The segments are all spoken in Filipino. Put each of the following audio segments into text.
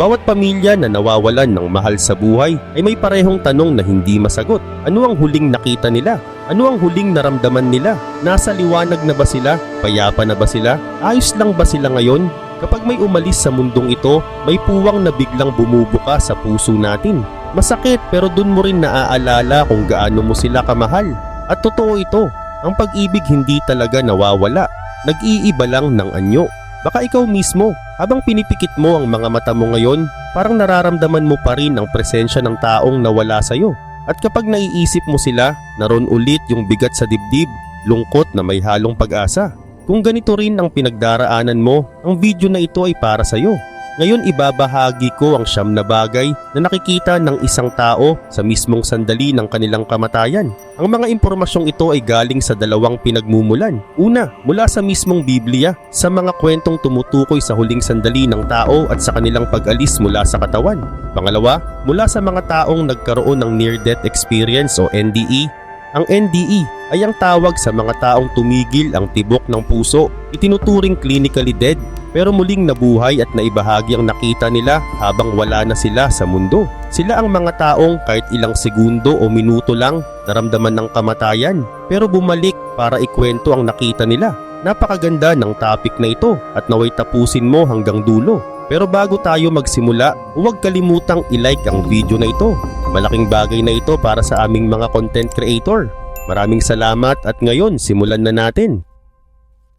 Bawat pamilya na nawawalan ng mahal sa buhay ay may parehong tanong na hindi masagot. Ano ang huling nakita nila? Ano ang huling naramdaman nila? Nasa liwanag na ba sila? Payapa na ba sila? Ayos lang ba sila ngayon? Kapag may umalis sa mundong ito, may puwang na biglang bumubuka sa puso natin. Masakit pero dun mo rin naaalala kung gaano mo sila kamahal. At totoo ito, ang pag-ibig hindi talaga nawawala. Nag-iiba lang ng anyo. Baka ikaw mismo, habang pinipikit mo ang mga mata mo ngayon, parang nararamdaman mo pa rin ang presensya ng taong nawala sa'yo. At kapag naiisip mo sila, naroon ulit yung bigat sa dibdib, lungkot na may halong pag-asa. Kung ganito rin ang pinagdaraanan mo, ang video na ito ay para sa'yo. Ngayon ibabahagi ko ang 9 na bagay na nakikita ng isang tao sa mismong sandali ng kanilang kamatayan. Ang mga impormasyong ito ay galing sa 2 pinagmumulan. Una, mula sa mismong Biblia, sa mga kwentong tumutukoy sa huling sandali ng tao at sa kanilang pag-alis mula sa katawan. Pangalawa, mula sa mga taong nagkaroon ng near-death experience o NDE. Ang NDE ay ang tawag sa mga taong tumigil ang tibok ng puso, itinuturing clinically dead, pero muling nabuhay at naibahagi ang nakita nila habang wala na sila sa mundo. Sila ang mga taong kahit ilang segundo o minuto lang naramdaman ng kamatayan, pero bumalik para ikwento ang nakita nila. Napakaganda ng topic na ito at naway tapusin mo hanggang dulo. Pero bago tayo magsimula, huwag kalimutang i-like ang video na ito. Malaking bagay na ito para sa aming mga content creator. Maraming salamat at ngayon simulan na natin.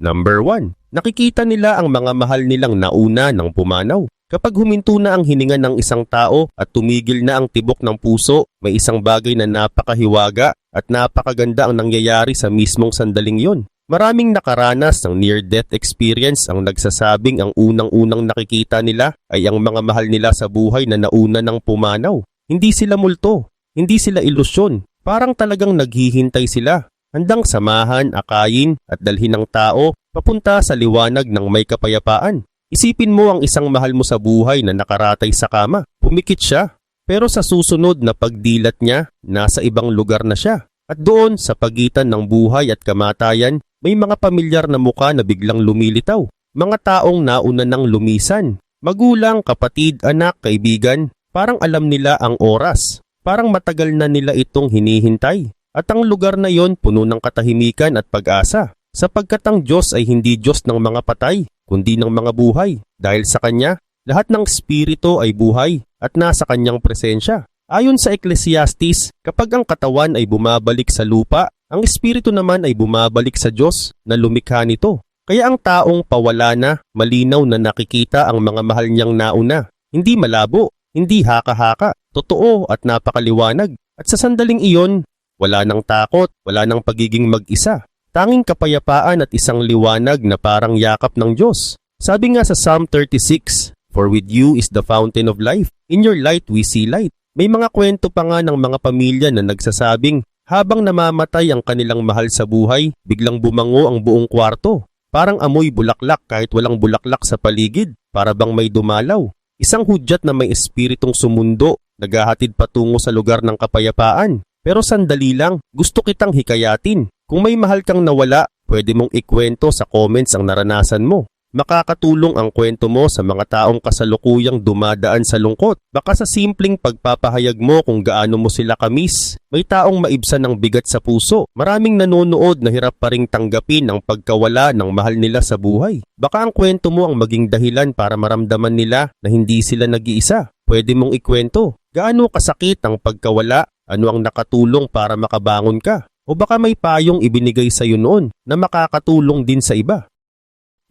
Number 1. Nakikita nila ang mga mahal nilang nauna ng pumanaw. Kapag huminto na ang hininga ng isang tao at tumigil na ang tibok ng puso, may isang bagay na napakahiwaga at napakaganda ang nangyayari sa mismong sandaling yon. Maraming nakaranas ng near-death experience ang nagsasabing ang unang-unang nakikita nila ay ang mga mahal nila sa buhay na nauna ng pumanaw. Hindi sila multo, hindi sila ilusyon, parang talagang naghihintay sila. Handang samahan, akayin at dalhin ng tao papunta sa liwanag ng may kapayapaan. Isipin mo ang isang mahal mo sa buhay na nakaratay sa kama. Pumikit siya, pero sa susunod na pagdilat niya, nasa ibang lugar na siya. At doon sa pagitan ng buhay at kamatayan, may mga pamilyar na muka na biglang lumilitaw. Mga taong nauna nang lumisan. Magulang, kapatid, anak, kaibigan, parang alam nila ang oras. Parang matagal na nila itong hinihintay. At ang lugar na yon puno ng katahimikan at pag-asa. Sapagkat ang Diyos ay hindi Diyos ng mga patay, kundi ng mga buhay. Dahil sa Kanya, lahat ng espiritu ay buhay at nasa Kanyang presensya. Ayon sa Ecclesiastes, kapag ang katawan ay bumabalik sa lupa, ang espiritu naman ay bumabalik sa Diyos na lumikha nito. Kaya ang taong pawala na, malinaw na nakikita ang mga mahal niyang nauna. Hindi malabo, hindi haka-haka, totoo at napakaliwanag. At sa sandaling iyon, wala nang takot, wala nang pagiging mag-isa. Tanging kapayapaan at isang liwanag na parang yakap ng Diyos. Sabi nga sa Psalm 36, "For with you is the fountain of life. In your light we see light." May mga kwento pa nga ng mga pamilya na nagsasabing habang namamatay ang kanilang mahal sa buhay, biglang bumango ang buong kwarto. Parang amoy bulaklak kahit walang bulaklak sa paligid, para bang may dumalaw. Isang hudyat na may espiritong sumundo, naghahatid patungo sa lugar ng kapayapaan. Pero sandali lang, gusto kitang hikayatin. Kung may mahal kang nawala, pwede mong ikwento sa comments ang naranasan mo. Makakatulong ang kwento mo sa mga taong kasalukuyang dumadaan sa lungkot. Baka sa simpleng pagpapahayag mo kung gaano mo sila kamiss, may taong maibsan ng bigat sa puso. Maraming nanonood na hirap pa ring tanggapin ang pagkawala ng mahal nila sa buhay. Baka ang kwento mo ang maging dahilan para maramdaman nila na hindi sila nag-iisa. Pwede mong ikwento. Gaano kasakit ang pagkawala? Ano ang nakatulong para makabangon ka? O baka may payong ibinigay sa iyo noon na makakatulong din sa iba.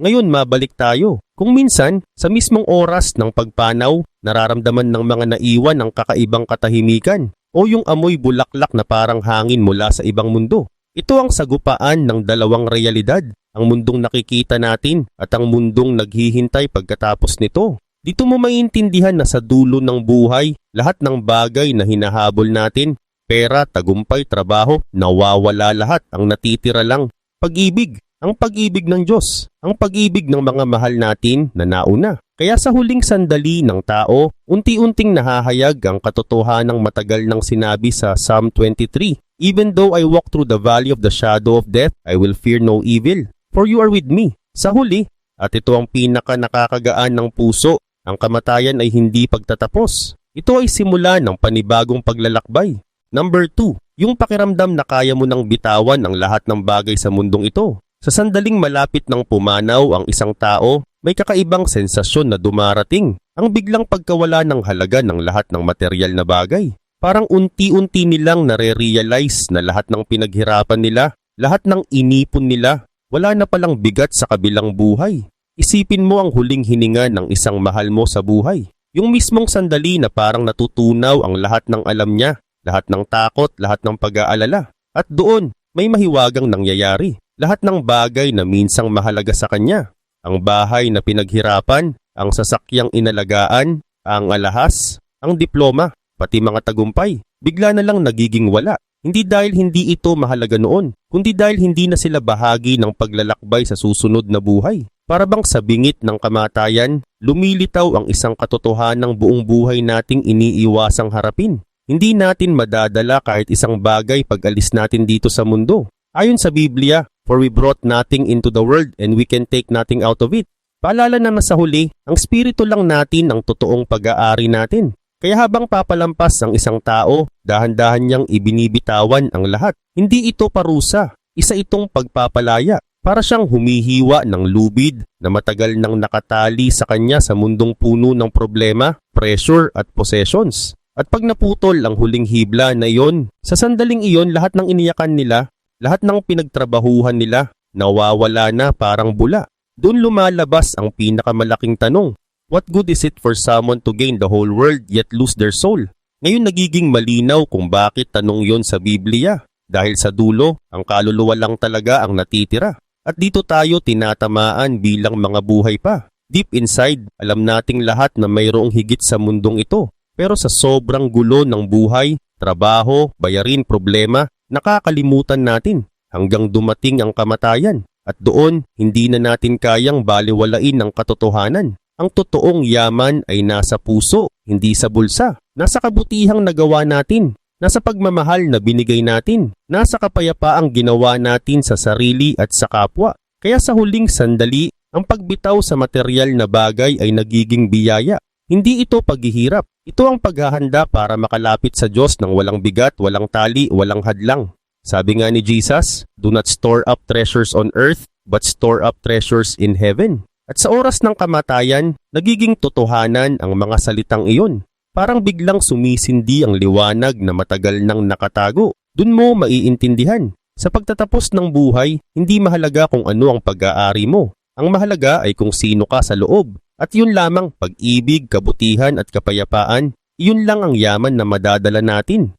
Ngayon mabalik tayo. Kung minsan, sa mismong oras ng pagpanaw, nararamdaman ng mga naiwan ang kakaibang katahimikan o yung amoy bulaklak na parang hangin mula sa ibang mundo. Ito ang sagupaan ng 2 realidad, ang mundong nakikita natin at ang mundong naghihintay pagkatapos nito. Dito mo maiintindihan na sa dulo ng buhay, lahat ng bagay na hinahabol natin, pera, tagumpay, trabaho, nawawala lahat. Ang natitira lang, pag-ibig. Ang pag-ibig ng Diyos, ang pag-ibig ng mga mahal natin na nauna. Kaya sa huling sandali ng tao, unti-unting nahahayag ang katotohanang matagal nang sinabi sa Psalm 23. Even though I walk through the valley of the shadow of death, I will fear no evil, for you are with me. Sa huli, at ito ang pinaka nakakagaan ng puso, Ang kamatayan ay hindi pagtatapos. Ito ay simula ng panibagong paglalakbay. Number 2, yung pakiramdam na kaya mo nang bitawan ang lahat ng bagay sa mundong ito. Sa sandaling malapit ng pumanaw ang isang tao, may kakaibang sensasyon na dumarating. Ang biglang pagkawala ng halaga ng lahat ng material na bagay. Parang unti-unti nilang nare-realize na lahat ng pinaghirapan nila, lahat ng inipon nila, wala na palang bigat sa kabilang buhay. Isipin mo ang huling hininga ng isang mahal mo sa buhay. Yung mismong sandali na parang natutunaw ang lahat ng alam niya, lahat ng takot, lahat ng pag-aalala. At doon, may mahiwagang nangyayari. Lahat ng bagay na minsang mahalaga sa kanya. Ang bahay na pinaghirapan, ang sasakyang inalagaan, ang alahas, ang diploma, pati mga tagumpay, bigla na lang nagiging wala. Hindi dahil hindi ito mahalaga noon, kundi dahil hindi na sila bahagi ng paglalakbay sa susunod na buhay. Para bang sa bingit ng kamatayan, lumilitaw ang isang katotohanang buong buhay nating iniiwasang harapin. Hindi natin madadala kahit isang bagay pag alis natin dito sa mundo. Ayon sa Biblia, for we brought nothing into the world and we can take nothing out of it. Paalala na sa huli, ang spirito lang natin ang totoong pag-aari natin. Kaya habang papalampas ang isang tao, dahan-dahan niyang ibinibitawan ang lahat. Hindi ito parusa, isa itong pagpapalaya. Para siyang humihiwa ng lubid na matagal nang nakatali sa kanya sa mundong puno ng problema, pressure at possessions. At pag naputol ang huling hibla na iyon, sa sandaling iyon lahat ng iniyakan nila, lahat ng pinagtrabahuhan nila, nawawala na parang bula. Doon lumalabas ang pinakamalaking tanong. What good is it for someone to gain the whole world yet lose their soul? Ngayon nagiging malinaw kung bakit tanong yon sa Biblia. Dahil sa dulo, ang kaluluwa lang talaga ang natitira. At dito tayo tinatamaan bilang mga buhay pa. Deep inside, alam nating lahat na mayroong higit sa mundong ito. Pero sa sobrang gulo ng buhay, trabaho, bayarin, problema, nakakalimutan natin hanggang dumating ang kamatayan. At doon, hindi na natin kayang baliwalain ang katotohanan. Ang totoong yaman ay nasa puso, hindi sa bulsa. Nasa kabutihang nagawa natin, nasa pagmamahal na binigay natin, nasa kapayapaang ginawa natin sa sarili at sa kapwa. Kaya sa huling sandali, ang pagbitaw sa material na bagay ay nagiging biyaya. Hindi ito paghihirap. Ito ang paghahanda para makalapit sa Diyos ng walang bigat, walang tali, walang hadlang. Sabi nga ni Jesus, do not store up treasures on earth, but store up treasures in heaven. At sa oras ng kamatayan, nagiging totohanan ang mga salitang iyon. Parang biglang sumisindi ang liwanag na matagal nang nakatago. Doon mo maiintindihan. Sa pagtatapos ng buhay, hindi mahalaga kung ano ang pag-aari mo. Ang mahalaga ay kung sino ka sa loob. At yun lamang, pag-ibig, kabutihan at kapayapaan, yun lang ang yaman na madadala natin.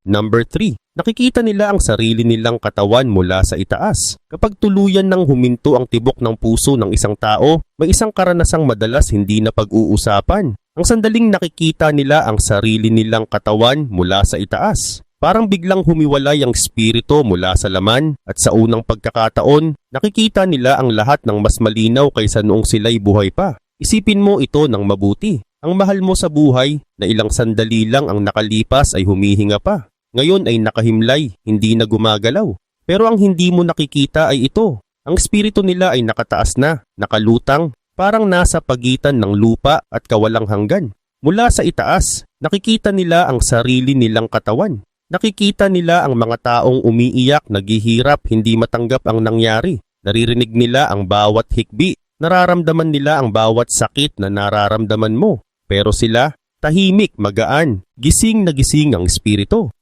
Number 3. Nakikita nila ang sarili nilang katawan mula sa itaas. Kapag tuluyan nang huminto ang tibok ng puso ng isang tao, may isang karanasang madalas hindi na pag-uusapan. Ang sandaling nakikita nila ang sarili nilang katawan mula sa itaas. Parang biglang humiwalay ang espiritu mula sa laman at sa unang pagkakataon, nakikita nila ang lahat ng mas malinaw kaysa noong sila'y buhay pa. Isipin mo ito ng mabuti. Ang mahal mo sa buhay na ilang sandali lang ang nakalipas ay humihinga pa. Ngayon ay nakahimlay, hindi na gumagalaw. Pero ang hindi mo nakikita ay ito. Ang espiritu nila ay nakataas na, nakalutang, parang nasa pagitan ng lupa at kawalang hanggan. Mula sa itaas, nakikita nila ang sarili nilang katawan. Nakikita nila ang mga taong umiiyak, naghihirap, hindi matanggap ang nangyari. Naririnig nila ang bawat hikbi. Nararamdaman nila ang bawat sakit na nararamdaman mo. Pero sila, tahimik, magaan, gising na gising ang espiritu.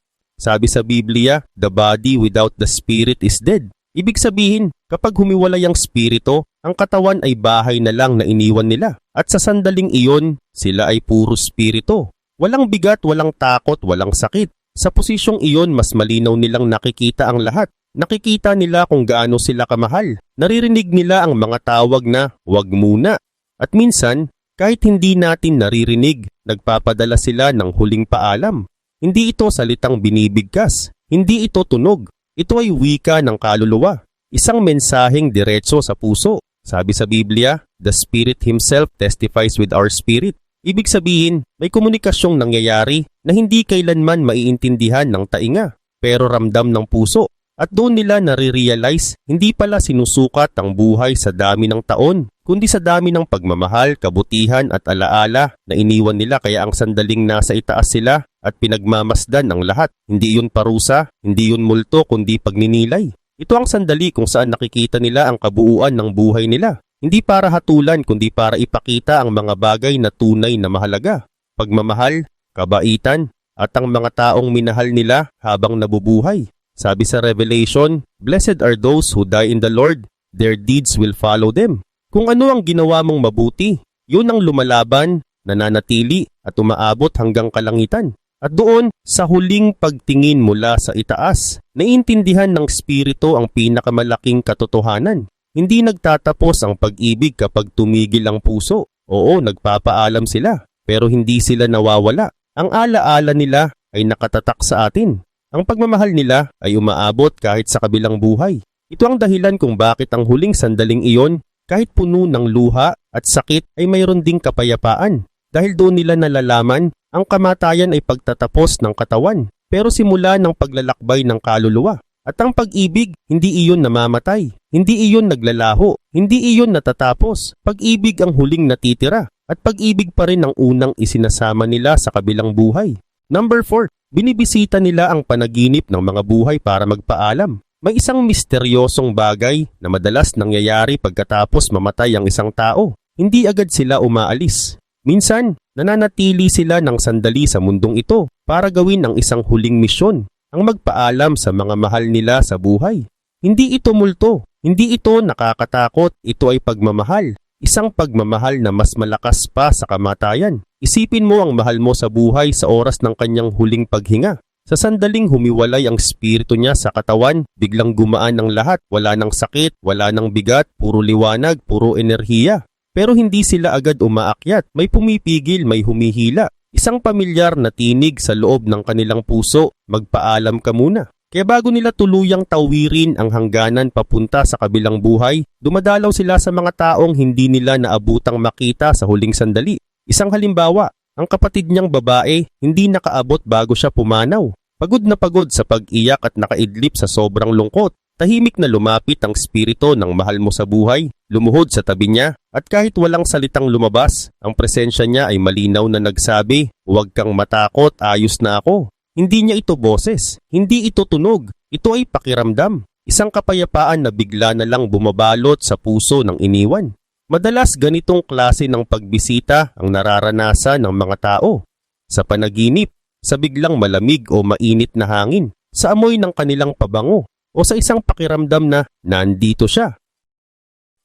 Sabi sa Biblia, the body without the spirit is dead. Ibig sabihin, kapag humiwalay ang spirito, ang katawan ay bahay na lang na iniwan nila. At sa sandaling iyon, sila ay puro spirito. Walang bigat, walang takot, walang sakit. Sa posisyong iyon, mas malinaw nilang nakikita ang lahat. Nakikita nila kung gaano sila kamahal. Naririnig nila ang mga tawag na, "Wag muna." At minsan, kahit hindi natin naririnig, nagpapadala sila ng huling paalam. Hindi ito salitang binibigkas. Hindi ito tunog. Ito ay wika ng kaluluwa. Isang mensaheng diretso sa puso. Sabi sa Biblia, the Spirit Himself testifies with our spirit. Ibig sabihin, may komunikasyong nangyayari na hindi kailanman maiintindihan ng tainga, pero ramdam ng puso. At doon nila nare-realize, hindi pala sinusukat ang buhay sa dami ng taon, kundi sa dami ng pagmamahal, kabutihan at alaala na iniwan nila, kaya ang sandaling nasa itaas sila at pinagmamasdan ang lahat. Hindi yun parusa, hindi yun multo, kundi pagninilay. Ito ang sandali kung saan nakikita nila ang kabuuan ng buhay nila. Hindi para hatulan, kundi para ipakita ang mga bagay na tunay na mahalaga. Pagmamahal, kabaitan, at ang mga taong minahal nila habang nabubuhay. Sabi sa Revelation, "Blessed are those who die in the Lord, their deeds will follow them." Kung ano ang ginawa mong mabuti, yun ang lumalaban, nananatili at umaabot hanggang kalangitan. At doon, sa huling pagtingin mula sa itaas, naiintindihan ng Espiritu ang pinakamalaking katotohanan. Hindi nagtatapos ang pag-ibig kapag tumigil ang puso. Oo, nagpapaalam sila, pero hindi sila nawawala. Ang alaala nila ay nakatatak sa atin. Ang pagmamahal nila ay umaabot kahit sa kabilang buhay. Ito ang dahilan kung bakit ang huling sandaling iyon, kahit puno ng luha at sakit, ay mayroon ding kapayapaan. Dahil doon nila nalalaman, ang kamatayan ay pagtatapos ng katawan, pero simula ng paglalakbay ng kaluluwa. At ang pag-ibig, hindi iyon namamatay, hindi iyon naglalaho, hindi iyon natatapos. Pag-ibig ang huling natitira, at pag-ibig pa rin ang unang isinasama nila sa kabilang buhay. Number 4, binibisita nila ang panaginip ng mga buhay para magpaalam. May isang misteryosong bagay na madalas nangyayari pagkatapos mamatay ang isang tao. Hindi agad sila umaalis. Minsan, nananatili sila ng sandali sa mundong ito para gawin ang isang huling misyon, ang magpaalam sa mga mahal nila sa buhay. Hindi ito multo, hindi ito nakakatakot, ito ay pagmamahal. Isang pagmamahal na mas malakas pa sa kamatayan. Isipin mo ang mahal mo sa buhay sa oras ng kanyang huling paghinga. Sa sandaling humiwalay ang espiritu niya sa katawan, biglang gumaan ang lahat. Wala nang sakit, wala nang bigat, puro liwanag, puro enerhiya. Pero hindi sila agad umaakyat. May pumipigil, may humihila. Isang pamilyar na tinig sa loob ng kanilang puso, magpaalam ka muna. Kaya bago nila tuluyang tawirin ang hangganan papunta sa kabilang buhay, dumadalaw sila sa mga taong hindi nila naabutang makita sa huling sandali. Isang halimbawa, ang kapatid niyang babae hindi nakaabot bago siya pumanaw. Pagod na pagod sa pag-iyak at nakaidlip sa sobrang lungkot. Tahimik na lumapit ang espiritu ng mahal mo sa buhay, lumuhod sa tabi niya, at kahit walang salitang lumabas, ang presensya niya ay malinaw na nagsabi, "Huwag kang matakot, ayos na ako." Hindi niya ito boses, hindi ito tunog, ito ay pakiramdam. Isang kapayapaan na bigla na lang bumabalot sa puso ng iniwan. Madalas ganitong klase ng pagbisita ang nararanasan ng mga tao. Sa panaginip, sa biglang malamig o mainit na hangin, sa amoy ng kanilang pabango, o sa isang pakiramdam na nandito siya.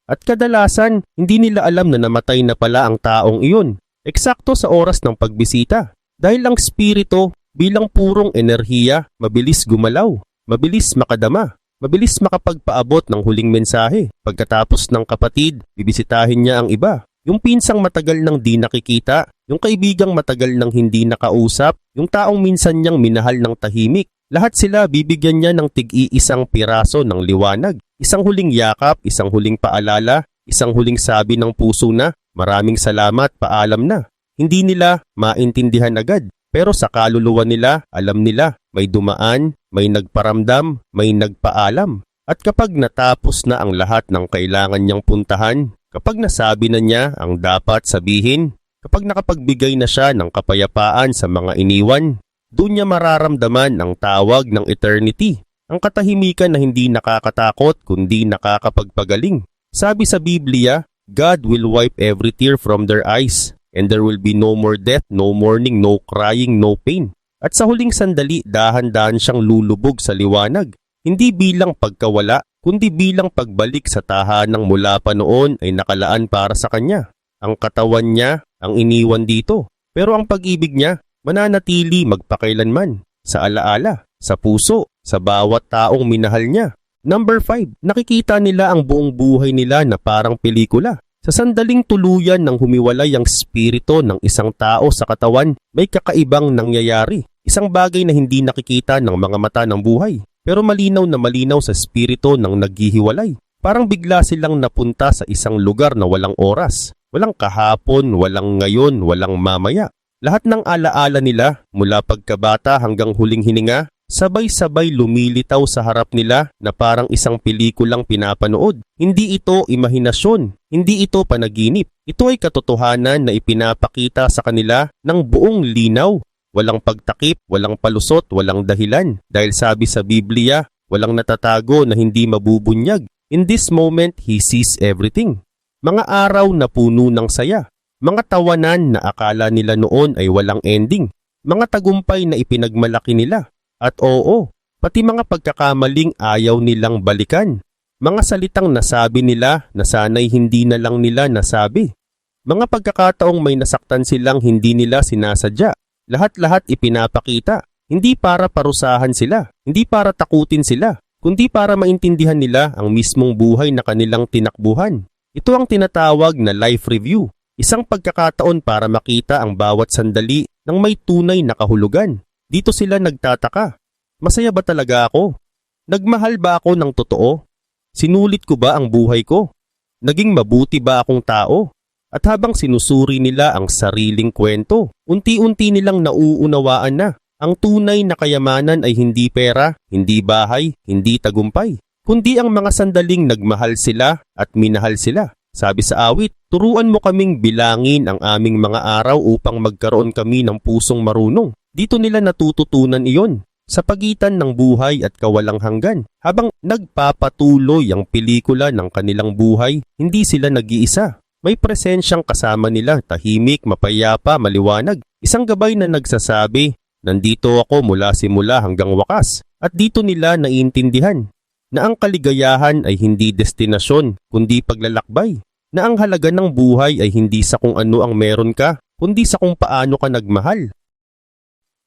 At kadalasan, hindi nila alam na namatay na pala ang taong iyon, eksakto sa oras ng pagbisita. Dahil ang espiritu, bilang purong enerhiya, mabilis gumalaw, mabilis makadama, mabilis makapagpaabot ng huling mensahe. Pagkatapos ng kapatid, bibisitahin niya ang iba. Yung pinsang matagal nang di nakikita, yung kaibigang matagal nang hindi nakausap, yung taong minsan niyang minahal ng tahimik. Lahat sila bibigyan niya ng tig-iisang piraso ng liwanag. Isang huling yakap, isang huling paalala, isang huling sabi ng puso na, "Maraming salamat, paalam na." Hindi nila maintindihan agad, pero sa kaluluwa nila, alam nila, may dumaan, may nagparamdam, may nagpaalam. At kapag natapos na ang lahat ng kailangan niyang puntahan, kapag nasabi na niya ang dapat sabihin, kapag nakapagbigay na siya ng kapayapaan sa mga iniwan, doon niya mararamdaman ang tawag ng eternity, ang katahimikan na hindi nakakatakot kundi nakakapagpagaling. Sabi sa Biblia, God will wipe every tear from their eyes, and there will be no more death, no mourning, no crying, no pain. At sa huling sandali, dahan-dahan siyang lulubog sa liwanag, hindi bilang pagkawala, kundi bilang pagbalik sa tahanang mula pa noon ay nakalaan para sa kanya. Ang katawan niya ang iniwan dito, pero ang pag-ibig niya mananatili magpakailanman, sa alaala, sa puso, sa bawat taong minahal niya. Number 5, nakikita nila ang buong buhay nila na parang pelikula. Sa sandaling tuluyan ng humiwalay ang espiritu ng isang tao sa katawan, may kakaibang nangyayari. Isang bagay na hindi nakikita ng mga mata ng buhay, pero malinaw na malinaw sa espiritu ng naghihiwalay. Parang bigla silang napunta sa isang lugar na walang oras, walang kahapon, walang ngayon, walang mamaya. Lahat ng alaala nila, mula pagkabata hanggang huling hininga, Sabay-sabay lumilitaw sa harap nila na parang isang pelikulang pinapanood. Hindi ito imahinasyon, hindi ito panaginip. Ito ay katotohanan na ipinapakita sa kanila ng buong linaw. Walang pagtakip, walang palusot, walang dahilan. Dahil sabi sa Biblia, walang natatago na hindi mabubunyag. In this moment, He sees everything. Mga araw na puno ng saya. Mga tawanan na akala nila noon ay walang ending. Mga tagumpay na ipinagmalaki nila. At oo, pati mga pagkakamaling ayaw nilang balikan. Mga salitang nasabi nila na sana'y hindi na lang nila nasabi. Mga pagkakataong may nasaktan silang hindi nila sinasadya. Lahat-lahat ipinapakita. Hindi para parusahan sila, hindi para takutin sila, kundi para maintindihan nila ang mismong buhay na kanilang tinakbuhan. Ito ang tinatawag na life review. Isang pagkakataon para makita ang bawat sandali ng may tunay na kahulugan. Dito sila nagtataka. Masaya ba talaga ako? Nagmahal ba ako ng totoo? Sinulit ko ba ang buhay ko? Naging mabuti ba akong tao? At habang sinusuri nila ang sariling kwento, unti-unti nilang nauunawaan na ang tunay na kayamanan ay hindi pera, hindi bahay, hindi tagumpay, kundi ang mga sandaling nagmahal sila at minahal sila. Sabi sa awit, turuan mo kaming bilangin ang aming mga araw upang magkaroon kami ng pusong marunong. Dito nila natututunan iyon sa pagitan ng buhay at kawalang hanggan. Habang nagpapatuloy ang pelikula ng kanilang buhay, hindi sila nag-iisa. May presensyang kasama nila, tahimik, mapayapa, maliwanag. Isang gabay na nagsasabi, nandito ako mula simula hanggang wakas. At dito nila naiintindihan na ang kaligayahan ay hindi destinasyon, kundi paglalakbay. Na ang halaga ng buhay ay hindi sa kung ano ang meron ka, kundi sa kung paano ka nagmahal.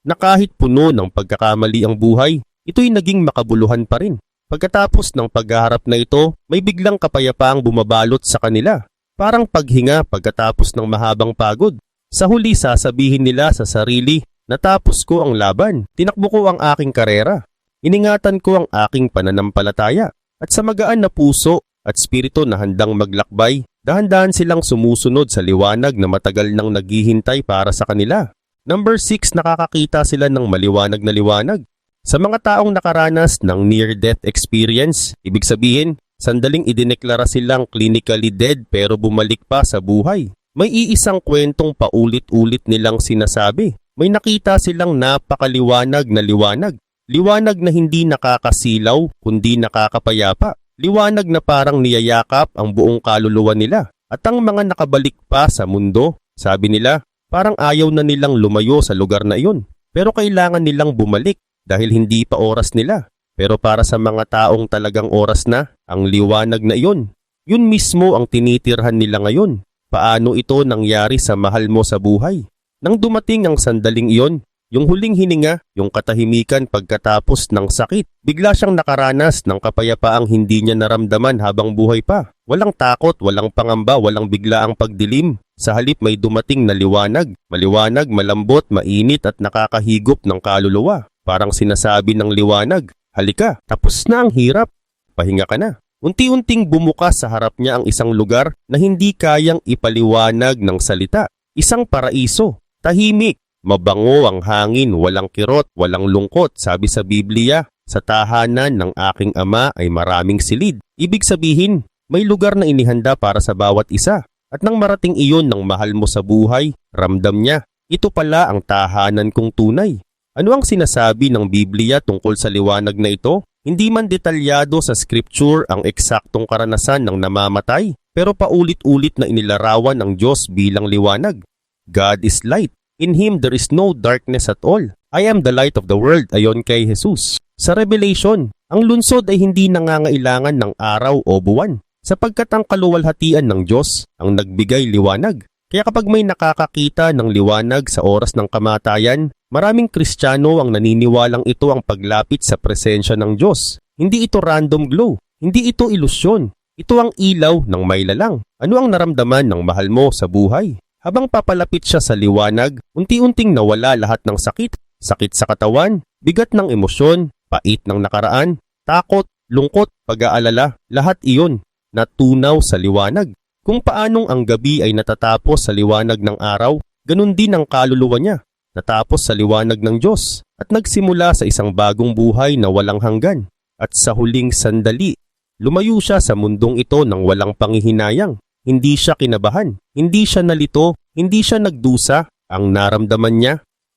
Na kahit puno ng pagkakamali ang buhay, ito'y naging makabuluhan pa rin. Pagkatapos ng paghaharap na ito, may biglang kapayapaang bumabalot sa kanila. Parang paghinga pagkatapos ng mahabang pagod. Sa huli sasabihin nila sa sarili, natapos ko ang laban, tinakbo ko ang aking karera. Iningatan ko ang aking pananampalataya. At sa magaan na puso at spirito na handang maglakbay, dahan-dahan silang sumusunod sa liwanag na matagal nang naghihintay para sa kanila. Number 6, nakakakita sila ng maliwanag na liwanag. Sa mga taong nakaranas ng near-death experience, ibig sabihin, sandaling idineklara silang clinically dead pero bumalik pa sa buhay. May iisang kwentong paulit-ulit nilang sinasabi. May nakita silang napakaliwanag na liwanag. Liwanag na hindi nakakasilaw kundi nakakapayapa. Liwanag na parang niyayakap ang buong kaluluwa nila. At ang mga nakabalik pa sa mundo, sabi nila, parang ayaw na nilang lumayo sa lugar na iyon. Pero kailangan nilang bumalik dahil hindi pa oras nila. Pero para sa mga taong talagang oras na, ang liwanag na iyon, yun mismo ang tinitirhan nila ngayon. Paano ito nangyari sa mahal mo sa buhay? Nang dumating ang sandaling iyon, yung huling hininga, yung katahimikan pagkatapos ng sakit, bigla siyang nakaranas ng kapayapaang hindi niya naramdaman habang buhay pa. Walang takot, walang pangamba, walang biglaang pagdilim. Sa halip may dumating na liwanag, maliwanag, malambot, mainit at nakakahigop ng kaluluwa. Parang sinasabi ng liwanag, halika, tapos na ang hirap, pahinga ka na. Unti-unting bumukas sa harap niya ang isang lugar na hindi kayang ipaliwanag ng salita. Isang paraiso, tahimik, mabango ang hangin, walang kirot, walang lungkot. Sabi sa Biblia, sa tahanan ng aking ama ay maraming silid. Ibig sabihin, may lugar na inihanda para sa bawat isa. At nang marating iyon ng mahal mo sa buhay, ramdam niya, ito pala ang tahanan kong tunay. Ano ang sinasabi ng Biblia tungkol sa liwanag na ito? Hindi man detalyado sa scripture ang eksaktong karanasan ng namamatay, pero paulit-ulit na inilarawan ng Diyos bilang liwanag. God is light. In Him there is no darkness at all. I am the light of the world, ayon kay Jesus. Sa Revelation, ang lungsod ay hindi nangangailangan ng araw o buwan, sapagkat ang kaluwalhatian ng Diyos ang nagbigay liwanag. Kaya kapag may nakakakita ng liwanag sa oras ng kamatayan, maraming Kristiyano ang naniniwalang ito ang paglapit sa presensya ng Diyos. Hindi ito random glow, hindi ito ilusyon. Ito ang ilaw ng may lalang. Ano ang naramdaman ng mahal mo sa buhay? Habang papalapit siya sa liwanag, unti-unting nawala lahat ng sakit. Sakit sa katawan, bigat ng emosyon, pait ng nakaraan, takot, lungkot, pag-aalala, lahat iyon natunaw sa liwanag. Kung paanong ang gabi ay natatapos sa liwanag ng araw, ganun din ang kaluluwa niya, natapos sa liwanag ng Diyos. at nagsimula sa isang bagong buhay na walang hanggan. At sa huling sandali, lumayo siya sa mundong ito ng walang panghihinayang. Hindi siya kinabahan, hindi siya nalito, hindi siya nagdusa. Ang naramdaman niya,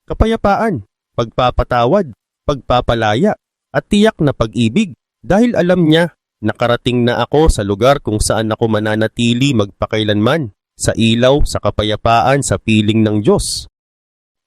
kapayapaan, pagpapatawad, pagpapalaya, at tiyak na pag-ibig. Dahil alam niya, nakarating na ako sa lugar kung saan ako mananatili magpakailanman, sa ilaw, sa kapayapaan, sa piling ng Diyos.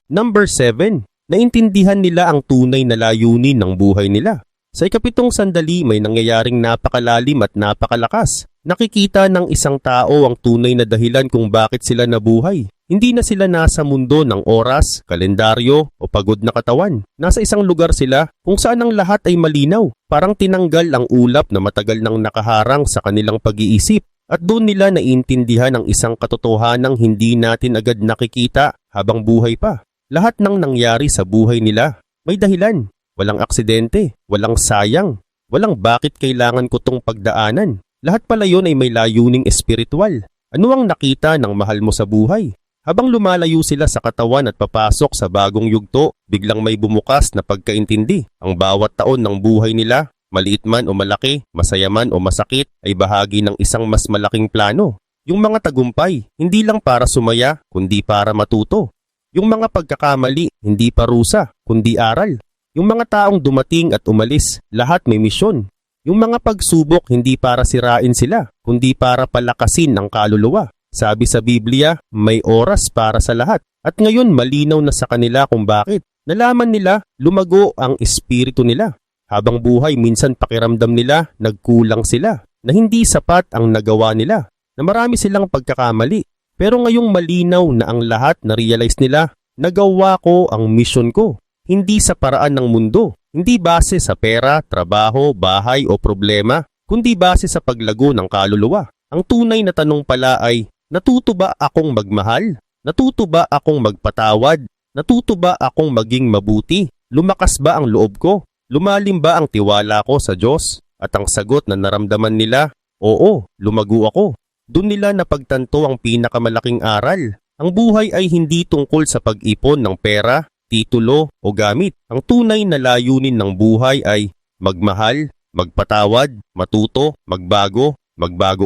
Number 7. Naintindihan nila ang tunay na layunin ng buhay nila. Sa ikapitong sandali may nangyayaring napakalalim at napakalakas. Nakikita ng isang tao ang tunay na dahilan kung bakit sila nabuhay. Hindi na sila nasa mundo ng oras, kalendaryo o pagod na katawan. Nasa isang lugar sila kung saan ang lahat ay malinaw. Parang tinanggal ang ulap na matagal nang nakaharang sa kanilang pag-iisip. At doon nila naiintindihan ang isang katotohanang hindi natin agad nakikita habang buhay pa. Lahat ng nangyari sa buhay nila may dahilan. Walang aksidente, walang sayang, walang bakit kailangan ko tong pagdaanan. Lahat pala yun ay may layuning espiritual. Ano ang nakita ng mahal mo sa buhay? Habang lumalayo sila sa katawan at papasok sa bagong yugto, biglang may bumukas na pagkaintindi. Ang bawat taon ng buhay nila, maliit man o malaki, masaya man o masakit, ay bahagi ng isang mas malaking plano. Yung mga tagumpay, hindi lang para sumaya, kundi para matuto. Yung mga pagkakamali, hindi parusa, kundi aral. Yung mga taong dumating at umalis, lahat may misyon. Yung mga pagsubok, hindi para sirain sila, kundi para palakasin ang kaluluwa. Sabi sa Biblia, may oras para sa lahat. At ngayon malinaw na sa kanila kung bakit. Nalaman nila, lumago ang espiritu nila. Habang buhay, minsan pakiramdam nila, nagkulang sila. Na hindi sapat ang nagawa nila. Na marami silang pagkakamali. Pero ngayong malinaw na ang lahat na-realize nila, nagawa ko ang mission ko. Hindi sa paraan ng mundo. Hindi base sa pera, trabaho, bahay o problema. Kundi base sa paglago ng kaluluwa. Ang tunay na tanong pala ay, natuto ba akong magmahal? Natuto ba akong magpatawad? Natuto ba akong maging mabuti? Lumakas ba ang loob ko? Lumalim ba ang tiwala ko sa Diyos? At ang sagot na naramdaman nila, oo, lumago ako. Doon nila napagtanto ang pinakamalaking aral. Ang buhay ay hindi tungkol sa pag-ipon ng pera, titulo o gamit. Ang tunay na layunin ng buhay ay magmahal, magpatawad, matuto, magbago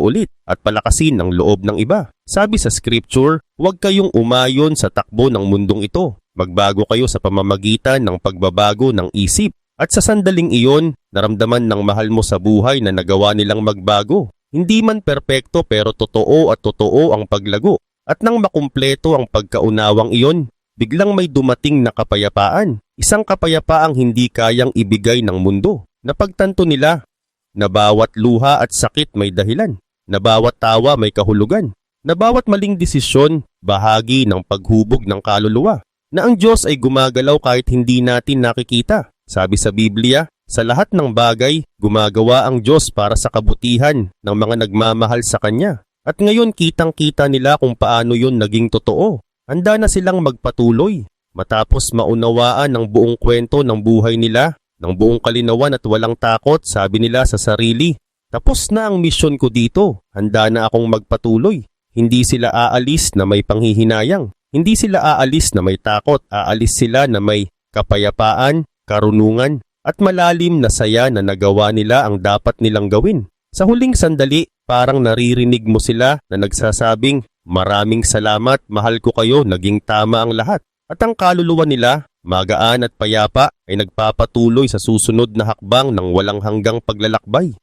ulit at palakasin ang loob ng iba. Sabi sa scripture, huwag kayong umayon sa takbo ng mundong ito. Magbago kayo sa pamamagitan ng pagbabago ng isip. At sa sandaling iyon, naramdaman ng mahal mo sa buhay na nagawa nilang magbago. Hindi man perpekto pero totoo at totoo ang paglago. At nang makumpleto ang pagkaunawang iyon, biglang may dumating na kapayapaan. Isang kapayapaang hindi kayang ibigay ng mundo. Napagtanto nila na bawat luha at sakit may dahilan, na bawat tawa may kahulugan, na bawat maling desisyon bahagi ng paghubog ng kaluluwa, na ang Diyos ay gumagalaw kahit hindi natin nakikita. Sabi sa Biblia, sa lahat ng bagay, gumagawa ang Diyos para sa kabutihan ng mga nagmamahal sa Kanya. At ngayon kitang-kita nila kung paano yun naging totoo. Handa na silang magpatuloy, matapos maunawaan ang buong kwento ng buhay nila, ng buong kalinawan at walang takot. Sabi nila sa sarili, tapos na ang misyon ko dito, handa na akong magpatuloy. Hindi sila aalis na may panghihinayang, hindi sila aalis na may takot, aalis sila na may kapayapaan, karunungan at malalim na saya na nagawa nila ang dapat nilang gawin. Sa huling sandali, parang naririnig mo sila na nagsasabing, maraming salamat, mahal ko kayo, naging tama ang lahat. At ang kaluluwa nila, magaan at payapa, ay nagpapatuloy sa susunod na hakbang ng walang hanggang paglalakbay.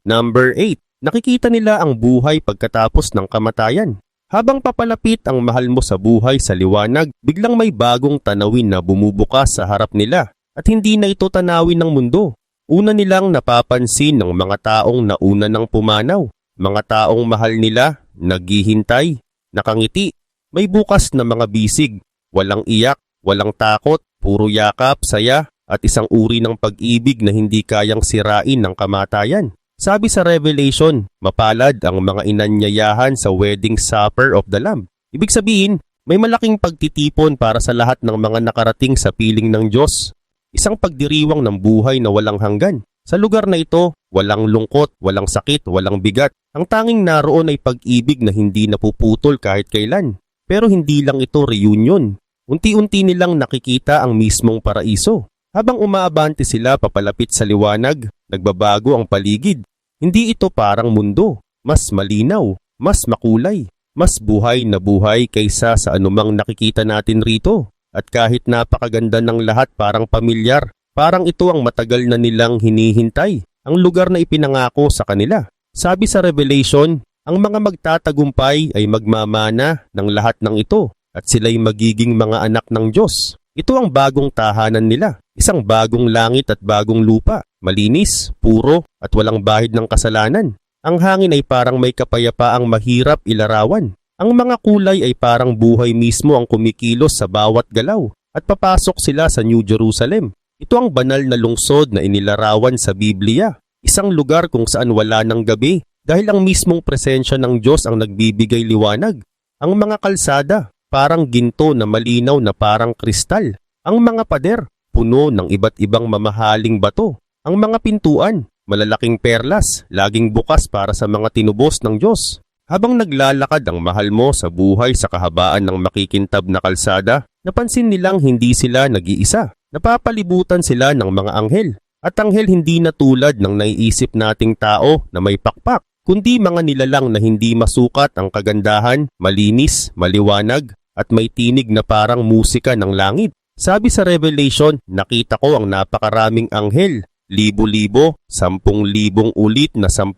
Number 8. Nakikita nila ang buhay pagkatapos ng kamatayan. Habang papalapit ang mahal mo sa buhay sa liwanag, biglang may bagong tanawin na bumubukas sa harap nila. At hindi na ito tanawin ng mundo. Una nilang napapansin ng mga taong nauna ng pumanaw. Mga taong mahal nila, naghihintay, nakangiti. May bukas na mga bisig, walang iyak, walang takot, puro yakap, saya, at isang uri ng pag-ibig na hindi kayang sirain ng kamatayan. Sabi sa Revelation, mapalad ang mga inanyayahan sa wedding supper of the Lamb. Ibig sabihin, may malaking pagtitipon para sa lahat ng mga nakarating sa piling ng Diyos. Isang pagdiriwang ng buhay na walang hanggan. Sa lugar na ito, walang lungkot, walang sakit, walang bigat. Ang tanging naroon ay pag-ibig na hindi napuputol kahit kailan. Pero hindi lang ito reunion. Unti-unti nilang nakikita ang mismong paraiso. Habang umaabante sila papalapit sa liwanag, nagbabago ang paligid. Hindi ito parang mundo, mas malinaw, mas makulay, mas buhay na buhay kaysa sa anumang nakikita natin rito. At kahit napakaganda ng lahat parang pamilyar, parang ito ang matagal na nilang hinihintay, ang lugar na ipinangako sa kanila. Sabi sa Revelation, ang mga magtatagumpay ay magmamana ng lahat ng ito at sila'y magiging mga anak ng Diyos. Ito ang bagong tahanan nila, isang bagong langit at bagong lupa, malinis, puro at walang bahid ng kasalanan. Ang hangin ay parang may kapayapaang mahirap ilarawan. Ang mga kulay ay parang buhay mismo ang kumikilos sa bawat galaw at papasok sila sa New Jerusalem. Ito ang banal na lungsod na inilarawan sa Biblia, isang lugar kung saan wala ng gabi dahil ang mismong presensya ng Diyos ang nagbibigay liwanag. Ang mga kalsada, parang ginto na malinaw na parang kristal. Ang mga pader, puno ng iba't ibang mamahaling bato. Ang mga pintuan, malalaking perlas, laging bukas para sa mga tinubos ng Diyos. Habang naglalakad ang mahal mo sa buhay sa kahabaan ng makikintab na kalsada, napansin nilang hindi sila nag-iisa. Napapalibutan sila ng mga anghel. At anghel hindi na tulad ng naiisip nating tao na may pakpak, kundi mga nilalang na hindi masukat ang kagandahan, malinis, maliwanag, at may tinig na parang musika ng langit. Sabi sa Revelation, nakita ko ang napakaraming anghel, libo-libo, 10,000 ulit na 10,000.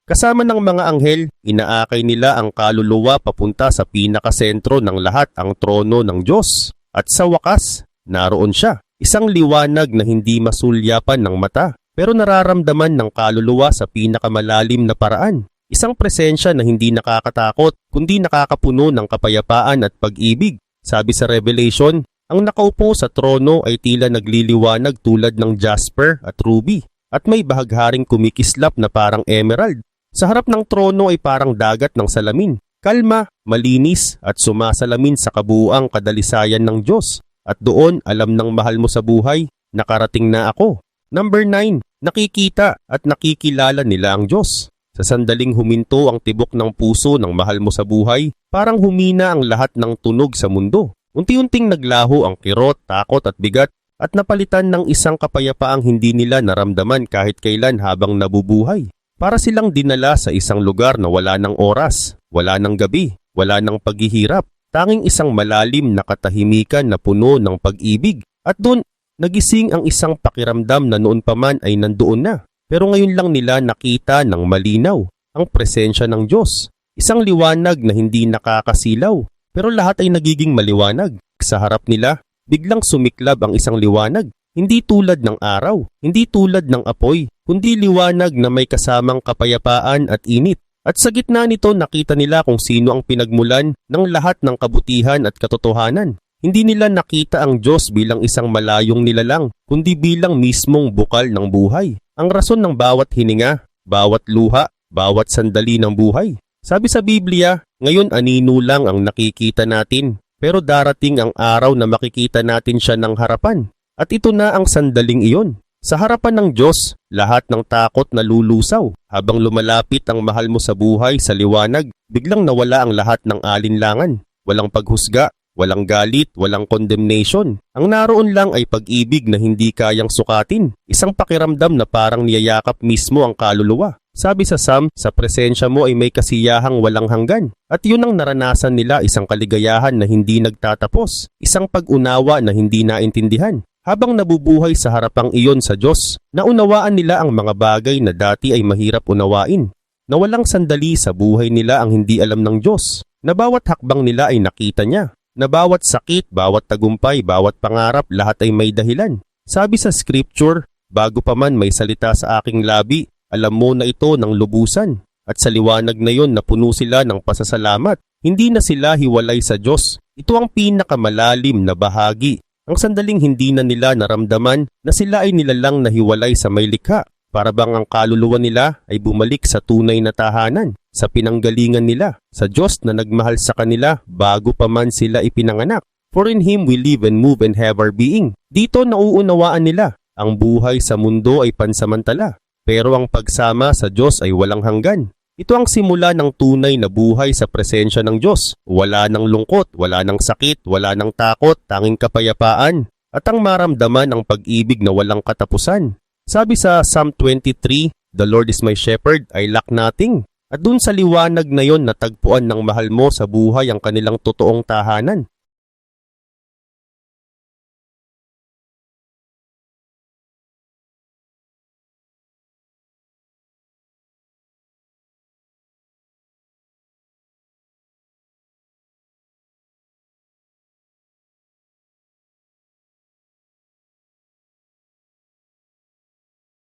Kasama ng mga anghel, inaakay nila ang kaluluwa papunta sa pinakasentro ng lahat, ang trono ng Diyos. At sa wakas, naroon siya, isang liwanag na hindi masulyapan ng mata, pero nararamdaman ng kaluluwa sa pinakamalalim na paraan. Isang presensya na hindi nakakatakot, kundi nakakapuno ng kapayapaan at pag-ibig. Sabi sa Revelation, ang nakaupo sa trono ay tila nagliliwanag tulad ng jasper at ruby, at may bahagharing kumikislap na parang emerald. Sa harap ng trono ay parang dagat ng salamin, kalma, malinis at sumasalamin sa kabuuang kadalisayan ng Diyos. At doon, alam ng mahal mo sa buhay, nakarating na ako. Number 9, nakikita at nakikilala nila ang Diyos. Sa sandaling huminto ang tibok ng puso ng mahal mo sa buhay, parang humina ang lahat ng tunog sa mundo. Unti-unting naglaho ang kirot, takot at bigat at napalitan ng isang kapayapaang hindi nila naramdaman kahit kailan habang nabubuhay. Para silang dinala sa isang lugar na wala ng oras, wala ng gabi, wala ng paghihirap. Tanging isang malalim na katahimikan na puno ng pag-ibig. At doon, nagising ang isang pakiramdam na noon pa man ay nandoon na. Pero ngayon lang nila nakita ng malinaw ang presensya ng Diyos. Isang liwanag na hindi nakakasilaw, pero lahat ay nagiging maliwanag. Sa harap nila, biglang sumiklab ang isang liwanag. Hindi tulad ng araw, hindi tulad ng apoy, kundi liwanag na may kasamang kapayapaan at init. At sa gitna nito nakita nila kung sino ang pinagmulan ng lahat ng kabutihan at katotohanan. Hindi nila nakita ang Diyos bilang isang malayong nilalang, kundi bilang mismong bukal ng buhay. Ang rason ng bawat hininga, bawat luha, bawat sandali ng buhay. Sabi sa Biblia, ngayon anino lang ang nakikita natin, pero darating ang araw na makikita natin siya ng harapan. At ito na ang sandaling iyon. Sa harapan ng Diyos, lahat ng takot na lulusaw. Habang lumalapit ang mahal mo sa buhay sa liwanag, biglang nawala ang lahat ng alinlangan. Walang paghusga, walang galit, walang condemnation. Ang naroon lang ay pag-ibig na hindi kayang sukatin. Isang pakiramdam na parang niyayakap mismo ang kaluluwa. Sabi sa Psalm, sa presensya mo ay may kasiyahang walang hanggan. At yun ang naranasan nila, isang kaligayahan na hindi nagtatapos. Isang pag-unawa na hindi naintindihan. Habang nabubuhay sa harapang iyon sa Diyos, naunawaan nila ang mga bagay na dati ay mahirap unawain. Na walang sandali sa buhay nila ang hindi alam ng Diyos. Na bawat hakbang nila ay nakita niya. Na bawat sakit, bawat tagumpay, bawat pangarap, lahat ay may dahilan. Sabi sa Scripture, bago pa man may salita sa aking labi, alam mo na ito ng lubusan. At sa liwanag na yon napuno sila ng pasasalamat. Hindi na sila hiwalay sa Diyos. Ito ang pinakamalalim na bahagi. Ang sandaling hindi na nila naramdaman na sila ay nilalang nahiwalay sa may likha. Para bang ang kaluluwa nila ay bumalik sa tunay na tahanan, sa pinanggalingan nila, sa Diyos na nagmahal sa kanila bago pa man sila ipinanganak. For in Him we live and move and have our being. Dito nauunawaan nila, ang buhay sa mundo ay pansamantala, pero ang pagsama sa Diyos ay walang hanggan. Ito ang simula ng tunay na buhay sa presensya ng Diyos. Wala ng lungkot, wala ng sakit, wala ng takot, tanging kapayapaan. At ang maramdaman ng pag-ibig na walang katapusan. Sabi sa Psalm 23, "The Lord is my shepherd, I lack nothing." At dun sa liwanag na yon natagpuan ng mahal mo sa buhay ang kanilang totoong tahanan.